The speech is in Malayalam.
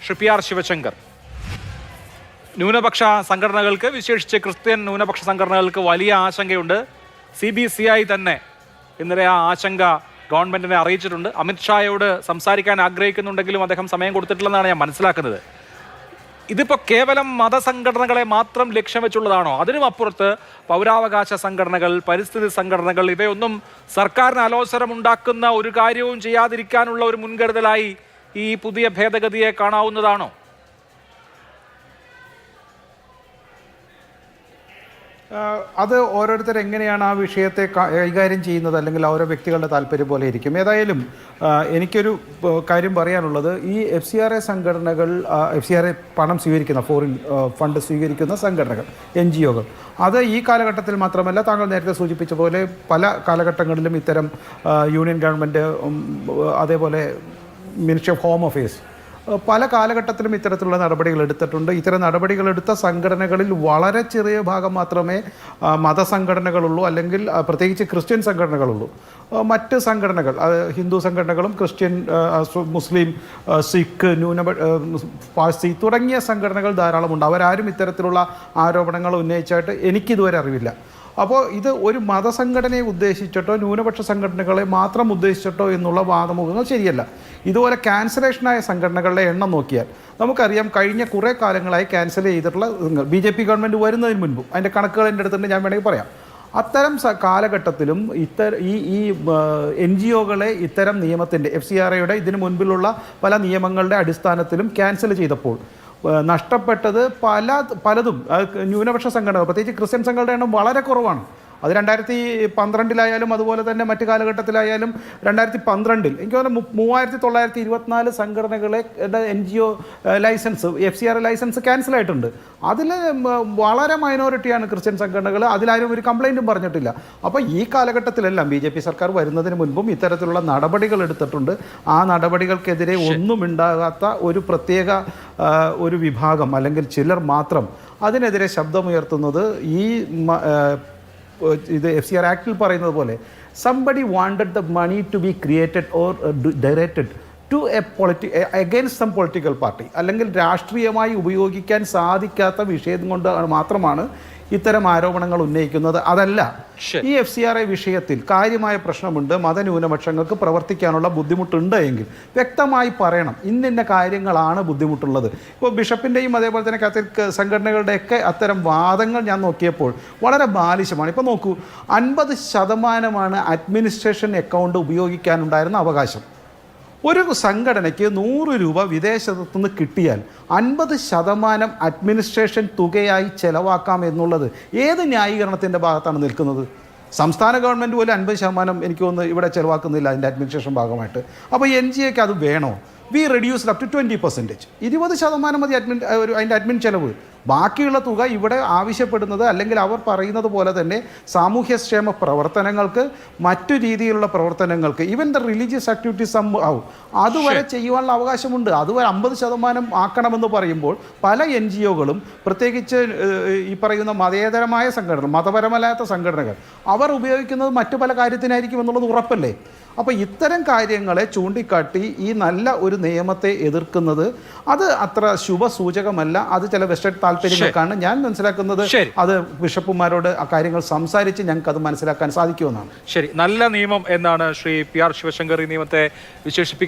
Shri P R Sivasankar. ന്യൂനപക്ഷ സംഘടനകൾക്ക്, വിശേഷിച്ച് ക്രിസ്ത്യൻ ന്യൂനപക്ഷ സംഘടനകൾക്ക് വലിയ ആശങ്കയുണ്ട്. CBCI തന്നെ ഇന്നലെ ആ ആശങ്ക ഗവൺമെന്റിനെ അറിയിച്ചിട്ടുണ്ട്. അമിത്ഷായോട് സംസാരിക്കാൻ ആഗ്രഹിക്കുന്നുണ്ടെങ്കിലും അദ്ദേഹം സമയം കൊടുത്തിട്ടില്ലെന്നാണ് ഞാൻ മനസ്സിലാക്കുന്നത്. ഇതിപ്പോൾ കേവലം മതസംഘടനകളെ മാത്രം ലക്ഷ്യം വെച്ചുള്ളതാണോ? അതിനും അപ്പുറത്ത് പൗരാവകാശ സംഘടനകൾ, പരിസ്ഥിതി സംഘടനകൾ, ഇവയൊന്നും സർക്കാരിന് അലോസരമുണ്ടാക്കുന്ന ഒരു കാര്യവും ചെയ്യാതിരിക്കാനുള്ള ഒരു മുൻകരുതലായി ഈ പുതിയ ഭേദഗതിയെ കാണാവുന്നതാണോ? അത് ഓരോരുത്തർ എങ്ങനെയാണ് ആ വിഷയത്തെ കൈകാര്യം ചെയ്യുന്നത്, അല്ലെങ്കിൽ ഓരോ വ്യക്തികളുടെ താല്പര്യം പോലെ ഇരിക്കും. ഏതായാലും എനിക്കൊരു കാര്യം പറയാനുള്ളത്, ഈ FCRA സംഘടനകൾ, FCRA പണം സ്വീകരിക്കുന്ന, ഫോറിൻ ഫണ്ട് സ്വീകരിക്കുന്ന സംഘടനകൾ, NGOകൾ, അത് ഈ കാലഘട്ടത്തിൽ മാത്രമല്ല, താങ്കൾ നേരത്തെ സൂചിപ്പിച്ച പോലെ പല കാലഘട്ടങ്ങളിലും ഇത്തരം യൂണിയൻ ഗവൺമെൻറ്, അതേപോലെ മിനിസ്ട്രി ഓഫ് ഹോം അഫയേഴ്സ് പല കാലഘട്ടത്തിലും ഇത്തരത്തിലുള്ള നടപടികൾ എടുത്തിട്ടുണ്ട്. ഇത്തരം നടപടികളെടുത്ത സംഘടനകളിൽ വളരെ ചെറിയ ഭാഗം മാത്രമേ മതസംഘടനകളുള്ളൂ, അല്ലെങ്കിൽ പ്രത്യേകിച്ച് ക്രിസ്ത്യൻ സംഘടനകളുള്ളൂ. മറ്റ് സംഘടനകൾ, ഹിന്ദു സംഘടനകളും ക്രിസ്ത്യൻ, മുസ്ലിം, സിഖ്, പാഴ്സി തുടങ്ങിയ സംഘടനകൾ ധാരാളമുണ്ട്. അവരാരും ഇത്തരത്തിലുള്ള ആരോപണങ്ങൾ ഉന്നയിച്ചായിട്ട് എനിക്കിതുവരെ അറിവില്ല. അപ്പോൾ ഇത് ഒരു മതസംഘടനയെ ഉദ്ദേശിച്ചിട്ടോ ന്യൂനപക്ഷ സംഘടനകളെ മാത്രം ഉദ്ദേശിച്ചിട്ടോ എന്നുള്ള വാദമുഖങ്ങൾ ശരിയല്ല. ഇതുപോലെ ക്യാൻസലേഷനായ സംഘടനകളുടെ എണ്ണം നോക്കിയാൽ നമുക്കറിയാം, കഴിഞ്ഞ കുറേ കാലങ്ങളായി ക്യാൻസൽ ചെയ്തിട്ടുള്ള BJP ഗവൺമെൻറ് വരുന്നതിന് മുൻപും അതിൻ്റെ കണക്കുകൾ എൻ്റെ അടുത്തുണ്ട്, ഞാൻ വേണമെങ്കിൽ പറയാം. അത്തരം കാലഘട്ടത്തിലും ഈ NGOകളെ ഇത്തരം നിയമത്തിൻ്റെ, FCRAയുടെ ഇതിനു മുൻപിലുള്ള പല നിയമങ്ങളുടെ അടിസ്ഥാനത്തിലും ക്യാൻസൽ ചെയ്തപ്പോൾ നഷ്ടപ്പെട്ടത് പലതും ന്യൂനപക്ഷ സംഘടനകൾ, പ്രത്യേകിച്ച് ക്രിസ്ത്യൻ സംഘടനയുടെ എണ്ണം വളരെ കുറവാണ്. അത് 2012 അതുപോലെ തന്നെ മറ്റു കാലഘട്ടത്തിലായാലും 2012 എനിക്ക് തോന്നുന്നു 3924 സംഘടനകളെ NGO licence, FCRA licence cancel ആയിട്ടുണ്ട്. അതിൽ വളരെ മൈനോറിറ്റിയാണ് ക്രിസ്ത്യൻ സംഘടനകൾ. അതിലാരും ഒരു കംപ്ലൈൻറ്റും പറഞ്ഞിട്ടില്ല. അപ്പോൾ ഈ കാലഘട്ടത്തിലെല്ലാം BJP സർക്കാർ വരുന്നതിന് മുൻപും ഇത്തരത്തിലുള്ള നടപടികൾ എടുത്തിട്ടുണ്ട്. ആ നടപടികൾക്കെതിരെ ഒന്നും ഉണ്ടാകാത്ത ഒരു പ്രത്യേക ഒരു വിഭാഗം, അല്ലെങ്കിൽ ചിലർ മാത്രം അതിനെതിരെ ശബ്ദമുയർത്തുന്നത് ഈ ഇത് FCRA ആക്ടിൽ പറയുന്നത് പോലെ somebody wanted the money to be created or directed to against some political party, അല്ലെങ്കിൽ രാഷ്ട്രീയമായി ഉപയോഗിക്കാൻ സാധിക്കാത്ത വിഷയം കൊണ്ട് മാത്രമാണ് ഇത്തരം ആരോപണങ്ങൾ ഉന്നയിക്കുന്നത്. അതല്ല, ഈ FCRA വിഷയത്തിൽ കാര്യമായ പ്രശ്നമുണ്ട്, മതന്യൂനപക്ഷങ്ങൾക്ക് പ്രവർത്തിക്കാനുള്ള ബുദ്ധിമുട്ടുണ്ട് എങ്കിൽ വ്യക്തമായി പറയണം, ഇന്നിന്ന കാര്യങ്ങളാണ് ബുദ്ധിമുട്ടുള്ളത്. ഇപ്പോൾ ബിഷപ്പിൻ്റെയും അതേപോലെ തന്നെ കാത്തലിക് സംഘടനകളുടെയൊക്കെ അത്തരം വാദങ്ങൾ ഞാൻ നോക്കിയപ്പോൾ വളരെ ബാലിശമാണ്. ഇപ്പോൾ നോക്കൂ, 50% അഡ്മിനിസ്ട്രേഷൻ അക്കൗണ്ട് ഉപയോഗിക്കാനുണ്ടായിരുന്ന അവകാശം. ഒരു സംഘടനയ്ക്ക് 100 രൂപ വിദേശത്തുനിന്ന് കിട്ടിയാൽ 50% അഡ്മിനിസ്ട്രേഷൻ തുകയായി ചെലവാക്കാം എന്നുള്ളത് ഏത് ന്യായീകരണത്തിൻ്റെ ഭാഗത്താണ് നിൽക്കുന്നത്? സംസ്ഥാന ഗവൺമെൻറ് പോലും 50% എനിക്ക് തോന്നുന്നു ഇവിടെ ചെലവാക്കുന്നില്ല അതിൻ്റെ അഡ്മിനിസ്ട്രേഷൻ ഭാഗമായിട്ട്. അപ്പോൾ NGOയ്ക്ക് അത് വേണോ? V reduced up to 20%. 20% മതി അതിൻ്റെ അഡ്മിൻ ചെലവ്. ബാക്കിയുള്ള തുക ഇവിടെ ആവശ്യപ്പെടുന്നത്, അല്ലെങ്കിൽ അവർ പറയുന്നത് പോലെ തന്നെ സാമൂഹ്യക്ഷേമ പ്രവർത്തനങ്ങൾക്ക്, മറ്റു രീതിയിലുള്ള പ്രവർത്തനങ്ങൾക്ക്, ഈവൻ ദ റിലീജിയസ് ആക്ടിവിറ്റീസ് ആവും, അതുവരെ ചെയ്യുവാനുള്ള അവകാശമുണ്ട്. അതുവരെ 50% ആക്കണമെന്ന് പറയുമ്പോൾ പല NGOകളും, പ്രത്യേകിച്ച് ഈ പറയുന്ന മതേതരമായ സംഘടനകൾ, മതപരമല്ലാത്ത സംഘടനകൾ, അവർ ഉപയോഗിക്കുന്നത് മറ്റു പല കാര്യത്തിനായിരിക്കും എന്നുള്ളത് ഉറപ്പല്ലേ? അപ്പോൾ ഇത്തരം കാര്യങ്ങളെ ചൂണ്ടിക്കാട്ടി ഈ നല്ല ഒരു നിയമത്തെ എതിർക്കുന്നത് അത് അത്ര ശുഭസൂചകമല്ല. അത് ചില വെസ്റ്റേഡ് താല്പര്യങ്ങൾക്കാണ്. ഞാൻ മനസ്സിലാക്കുന്നത് അത് ബിഷപ്പുമാരോട് ആ കാര്യങ്ങൾ സംസാരിച്ച് ഞങ്ങൾക്ക് അത് മനസ്സിലാക്കാൻ സാധിക്കുമെന്നാണ്. ശരി, നല്ല നിയമം എന്നാണ് ശ്രീ പി ആർ ശിവശങ്കർ ഈ നിയമത്തെ വിശേഷിപ്പിക്കുന്നത്.